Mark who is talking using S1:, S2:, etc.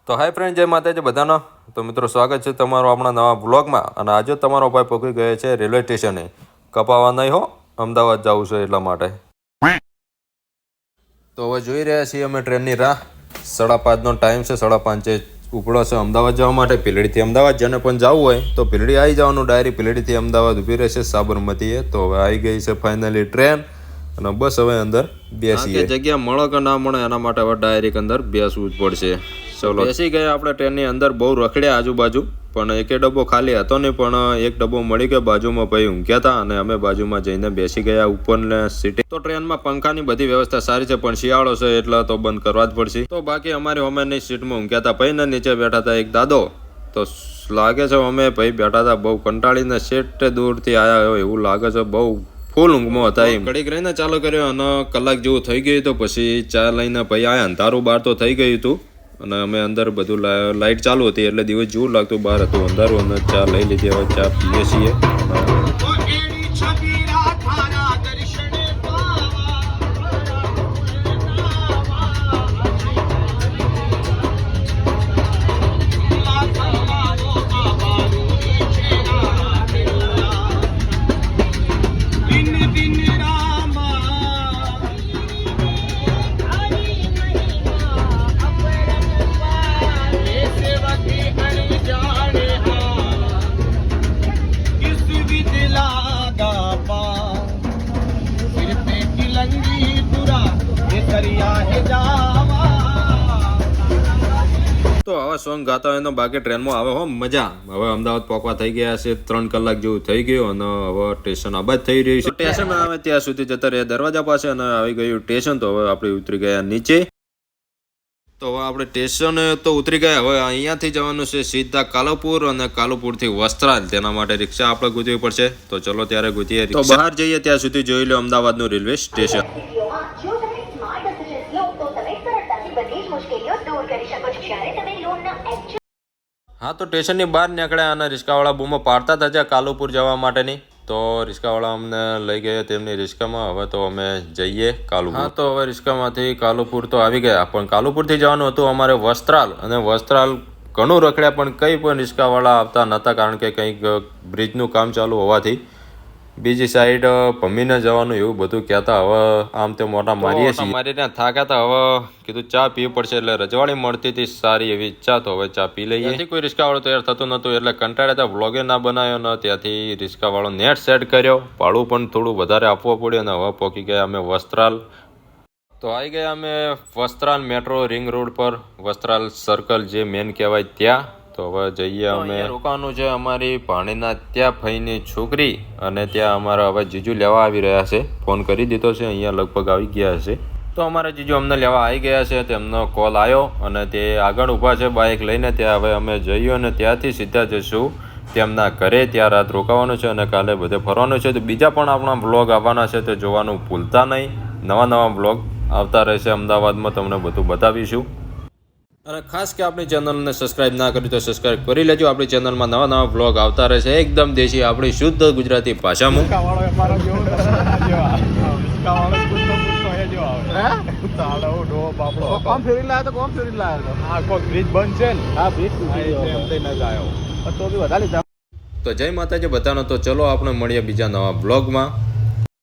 S1: તો હાય ફ્રેન્ડ, જય માતાજી બધાનો. તો મિત્રો, સ્વાગત છે તમારું આપણા નવા બ્લોગમાં. અને આજે તમારો ભાઈ પહોંચી ગયો છે રેલવે સ્ટેશને. કપાવા નહીં હો, અમદાવાદ જવું છે એટલા માટે. તો હવે જોઈ રહ્યા છીએ અમે ટ્રેનની રાહ. 5:30નો ટાઈમ છે. 5:30 ઉપડો છે અમદાવાદ જવા માટે. ભીલડીથી અમદાવાદ જેને પણ જવું હોય તો ભીલડી આવી જવાનું. ડાયરેક્ટ ભીલડીથી અમદાવાદ ઊભી રહેશે સાબરમતીએ. તો હવે આવી ગઈ છે ફાઇનલી ટ્રેન. અને બસ હવે અંદર બેસીએ. જગ્યા મળે કે ના મળે એના માટે હવે ડાયરેક્ટ અંદર બેસવું જ પડશે. ચલો, બેસી ગયા આપણે ટ્રેનની અંદર. બહુ રખડ્યા આજુબાજુ, પણ એકે ડબ્બો ખાલી હતો નહીં. પણ એક ડબ્બો મળી ગયો. બાજુમાં ભાઈ ઊંઘ્યા હતા અને અમે બાજુમાં જઈને બેસી ગયા ઉપરને સીટે. તો ટ્રેનમાં પંખાની બધી વ્યવસ્થા સારી છે, પણ શિયાળો છે એટલે તો બંધ કરવા જ પડશે. તો બાકી અમારી હોમેની સીટમાં ઊંઘ્યા હતા. ભાઈને નીચે બેઠા હતા એક દાદો. તો લાગે છે અમે ભાઈ બેઠા હતા બહુ કંટાળીને સેટ દૂરથી આવ્યા હોય એવું લાગે છે. બહુ ફૂલ ઊંઘમાં હતા. એમ ઘડીક રહીને ચાલુ કર્યો અને કલાક જેવું થઈ ગયું. તો પછી ચા લઈને ભાઈ આયા. અંધારું બહાર તો થઈ ગયું હતું અને અમે અંદર બધું લાઇટ ચાલુ હતી એટલે દિવસ જેવું લાગતું. બહાર હતું અંધારું અને ચા લઈ લીધી. હવે ચા પીએ છીએ. તો આવા સોંગ ગાતા હોય તો બાકી ટ્રેનમાં આવે હો મજા. હવે અમદાવાદ પહોંચવા થઈ ગયા છે. 3 કલાક જેવું થઈ ગયું અને હવે સ્ટેશન આબાદ થઈ રહ્યું છે. સ્ટેશન આવે ત્યાં સુધી જતા રહ્યા દરવાજા પાસે અને આવી ગયું સ્ટેશન. તો હવે આપણે ઉતરી ગયા નીચે. તો હવે આપણે સ્ટેશન તો ઉતરી ગયા. હવે અહીંયાથી જવાનું છે સીધા કાલુપુર અને કાલુપુરથી વસ્ત્રાલ. તેના માટે રિક્ષા આપણે ગોતવી પડશે. તો ચલો ત્યારે ગોતીએ. તો બહાર જઈએ ત્યાં સુધી જોઈ લો અમદાવાદનું રેલવે સ્ટેશન. હા, તો સ્ટેશનની બહાર નીકળ્યા અને રિક્ષાવાળા બૂમો પાડતા હતા જ્યાં કાલુપુર જવા માટેની. તો રિક્ષાવાળા અમને લઈ ગયા તેમની રિક્ષામાં. હવે તો અમે જઈએ કાલુપુર. હા, તો હવે રિક્ષામાંથી કાલુપુર તો આવી ગયા, પણ કાલુપુરથી જવાનું હતું અમારે વસ્ત્રાલ. અને વસ્ત્રાલ ઘણું રખડ્યા પણ કંઈ પણ રિક્ષાવાળા આવતા નહોતા, કારણ કે કંઈક બ્રિજનું કામ ચાલુ હોવાથી બીજી સાઈડ ભમીને જવાનું એવું બધું કહેતા. હવે આમ તે મોટા મારીએ છીએ. મારીને થાક્યા હતા. હવે કીધું ચા પીવી પડશે. એટલે રજવાડી મળતી હતી સારી એવી ઈચ્છા. તો હવે ચા પી લઈએ. ત્યાંથી કોઈ રિક્ષાવાળો તૈયાર થતું નહોતું એટલે કંટાળ્યા હતા. વ્લોગે ના બનાવ્યો ને ત્યાંથી રિક્ષાવાળો નેટ સેટ કર્યો. ભાડું પણ થોડું વધારે આપવું પડ્યું. અને હવે પહોંચી ગયા અમે વસ્ત્રાલ. તો આવી ગયા અમે વસ્ત્રાલ મેટ્રો રિંગ રોડ પર. વસ્ત્રાલ સર્કલ જે મેન કહેવાય ત્યાં. તો હવે જઈએ અમે. રોકાવાનું છે અમારી ભાણીના ત્યાં ફઈની છોકરી. અને ત્યાં અમારા હવે જીજુ લેવા આવી રહ્યા છે. ફોન કરી દીધો છે. અહીંયા લગભગ આવી ગયા હશે. તો અમારા જીજુ અમને લેવા આવી ગયા છે. તેમનો કોલ આવ્યો અને તે આગળ ઊભા છે બાઇક લઈને. ત્યાં હવે અમે જઈએ અને ત્યાંથી સીધા જઈશું તેમના ઘરે. ત્યાં રાત રોકાવાનું છે અને કાલે બધે ફરવાનું છે. તો બીજા પણ આપણા બ્લોગ આવવાના છે, તે જોવાનું ભૂલતા નહીં. નવા બ્લોગ આવતા રહેશે અમદાવાદમાં. તમને બધું બતાવીશું. અને ખાસ કે આપણી ચેનલને સબસ્ક્રાઇબ ના કરી તો સબસ્ક્રાઇબ કરી લેજો. આપણી ચેનલમાં નવા બ્લોગ આવતા રહેશે એકદમ દેશી, આપણી શુદ્ધ ગુજરાતી ભાષામાં. તો જય માતાજી બધાનો. તો ચલો આપણે મળીએ બીજા નવા બ્લોગમાં.